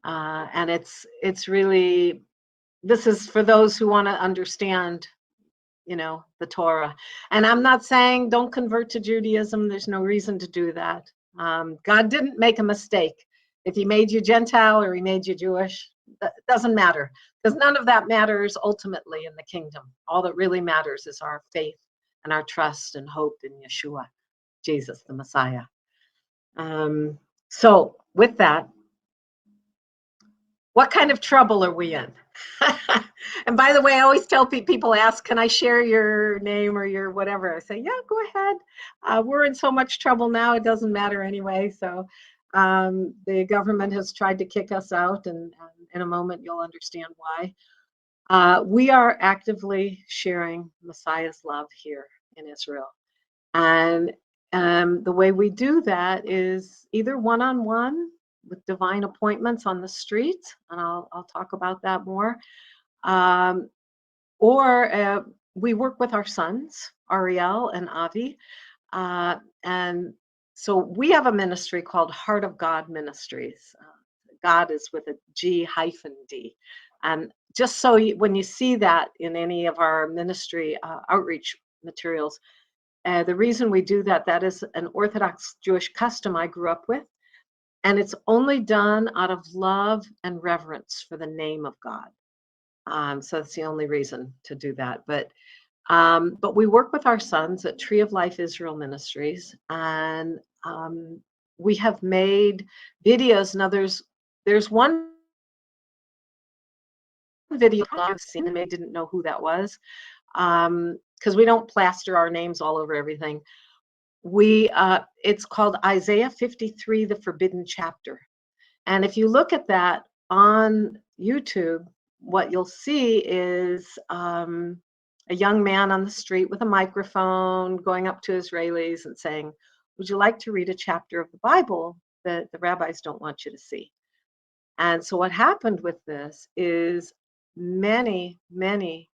And it's really, this is for those who want to understand, the Torah. And I'm not saying don't convert to Judaism. There's no reason to do that. God didn't make a mistake. If he made you Gentile or he made you Jewish, that doesn't matter, because none of that matters ultimately in the kingdom. All that really matters is our faith and our trust and hope in Yeshua, Jesus, the Messiah. So with that, what kind of trouble are we in? And by the way, I always tell people, ask, can I share your name or your whatever? I say, yeah, go ahead. We're in so much trouble now, it doesn't matter anyway. So the government has tried to kick us out, and in a moment you'll understand why. We are actively sharing Messiah's love here in Israel. And the way we do that is either one-on-one with divine appointments on the street, and I'll talk about that more. Or we work with our sons, Ariel and Avi. And so we have a ministry called Heart of God Ministries. God is with a G-D. And just so when you see that in any of our ministry outreach materials, the reason we do that, that is an Orthodox Jewish custom I grew up with. And it's only done out of love and reverence for the name of God. So that's the only reason to do that. But we work with our sons at Tree of Life Israel Ministries, and we have made videos. Now there's one video I've seen, and they didn't know who that was, because we don't plaster our names all over everything. It's called Isaiah 53, the Forbidden Chapter. And if you look at that on YouTube, what you'll see is a young man on the street with a microphone going up to Israelis and saying, would you like to read a chapter of the Bible that the rabbis don't want you to see? And so what happened with this is many, many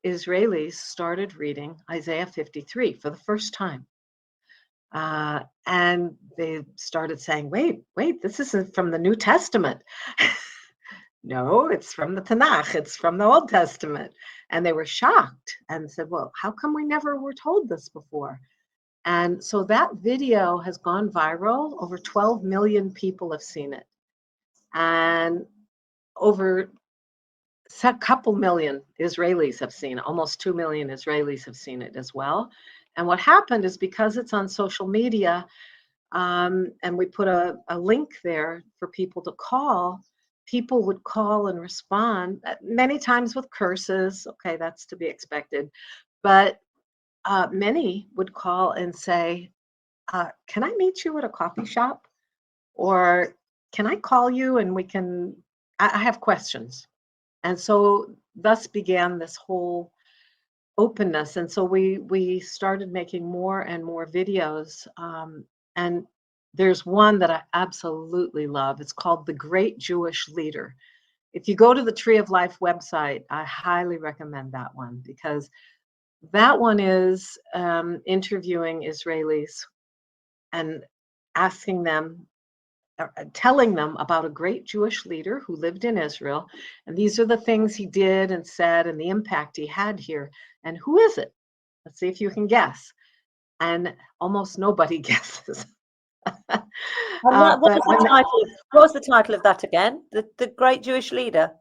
Israelis started reading Isaiah 53 for the first time. And they started saying, wait, this isn't from the New Testament. No, it's from the Tanakh. It's from the Old Testament. And they were shocked and said, well, how come we never were told this before? And so that video has gone viral. Over 12 million people have seen it. And over a couple million Israelis have seen it. Almost 2 million Israelis have seen it as well. And what happened is, because it's on social media, and we put a link there for people to call, people would call and respond, many times with curses. Okay, that's to be expected. But many would call and say, can I meet you at a coffee shop? Or can I call you and I have questions. And so thus began this whole openness. And so we started making more and more videos. And there's one that I absolutely love. It's called The Great Jewish Leader. If you go to the Tree of Life website, I highly recommend that one, because that one is interviewing Israelis and asking them, telling them about a great Jewish leader who lived in Israel. And these are the things he did and said and the impact he had here. And who is it? Let's see if you can guess. And almost nobody guesses. What was the title of that again? The Great Jewish Leader?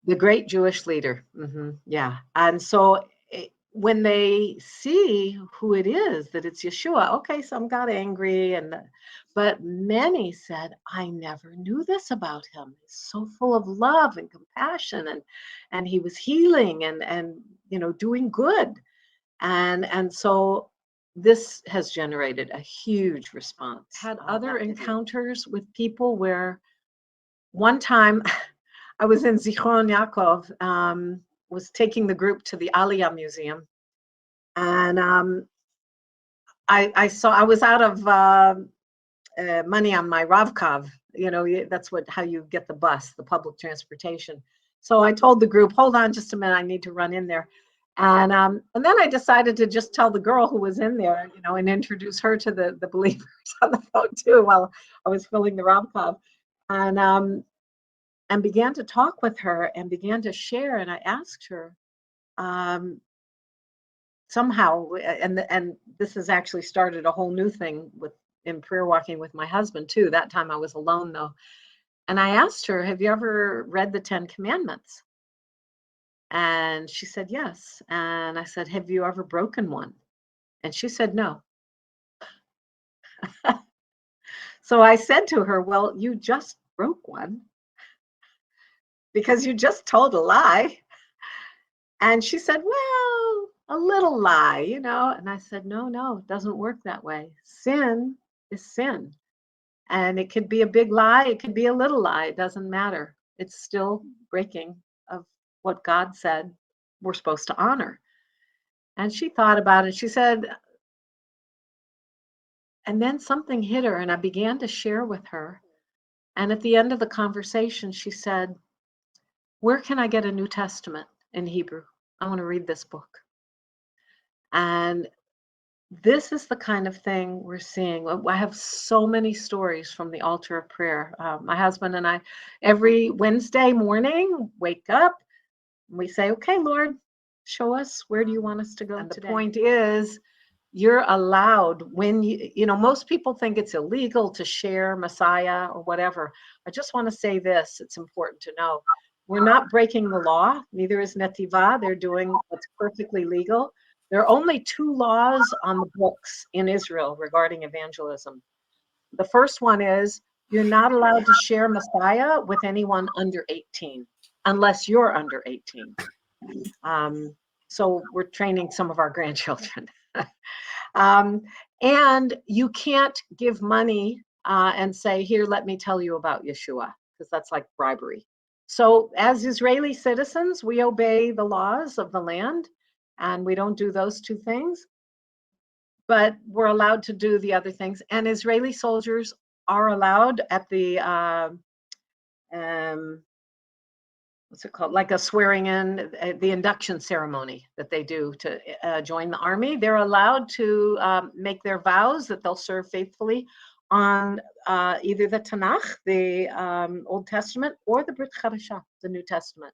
The Great Jewish Leader. Yeah. And so when they see who it is, that it's Yeshua, okay, some got angry, but many said, I never knew this about him. He's so full of love and compassion, and he was healing and doing good. And so this has generated a huge response. Had other encounters with people where one time I was in Zichron Yaakov, was taking the group to the Aliyah Museum. And I was out of money on my Ravkav. That's how you get the bus, the public transportation. So I told the group, hold on just a minute, I need to run in there. And then I decided to just tell the girl who was in there, and introduce her to the believers on the phone too, while I was filling the Ravkav. And and began to talk with her and began to share. And I asked her, somehow, and this has actually started a whole new thing in prayer walking with my husband too. That time I was alone though. And I asked her, have you ever read the 10 Commandments? And she said, yes. And I said, have you ever broken one? And she said, no. So I said to her, well, you just broke one because you just told a lie. And she said, well, a little lie, And I said, no, it doesn't work that way. Sin is sin. And it could be a big lie, it could be a little lie, it doesn't matter. It's still breaking of what God said we're supposed to honor. And she thought about it. She said, and then something hit her, and I began to share with her. And at the end of the conversation, she said, where can I get a New Testament in Hebrew? I want to read this book. And this is the kind of thing we're seeing. I have so many stories from the altar of prayer. My husband and I, every Wednesday morning, wake up, and we say, okay, Lord, show us, where do you want us to go today? The point is, you're allowed when most people think it's illegal to share Messiah or whatever. I just want to say this, it's important to know. We're not breaking the law, neither is Netiva. They're doing what's perfectly legal. There are only 2 laws on the books in Israel regarding evangelism. The first one is you're not allowed to share Messiah with anyone under 18, unless you're under 18. So we're training some of our grandchildren. And you can't give money and say, here, let me tell you about Yeshua, because that's like bribery. So as Israeli citizens, we obey the laws of the land, and we don't do those 2 things, but we're allowed to do the other things. And Israeli soldiers are allowed at the, what's it called? Like a swearing in, the induction ceremony that they do to join the army. They're allowed to make their vows that they'll serve faithfully on either the Tanakh, the Old Testament, or the Brit Chadashah, the New Testament.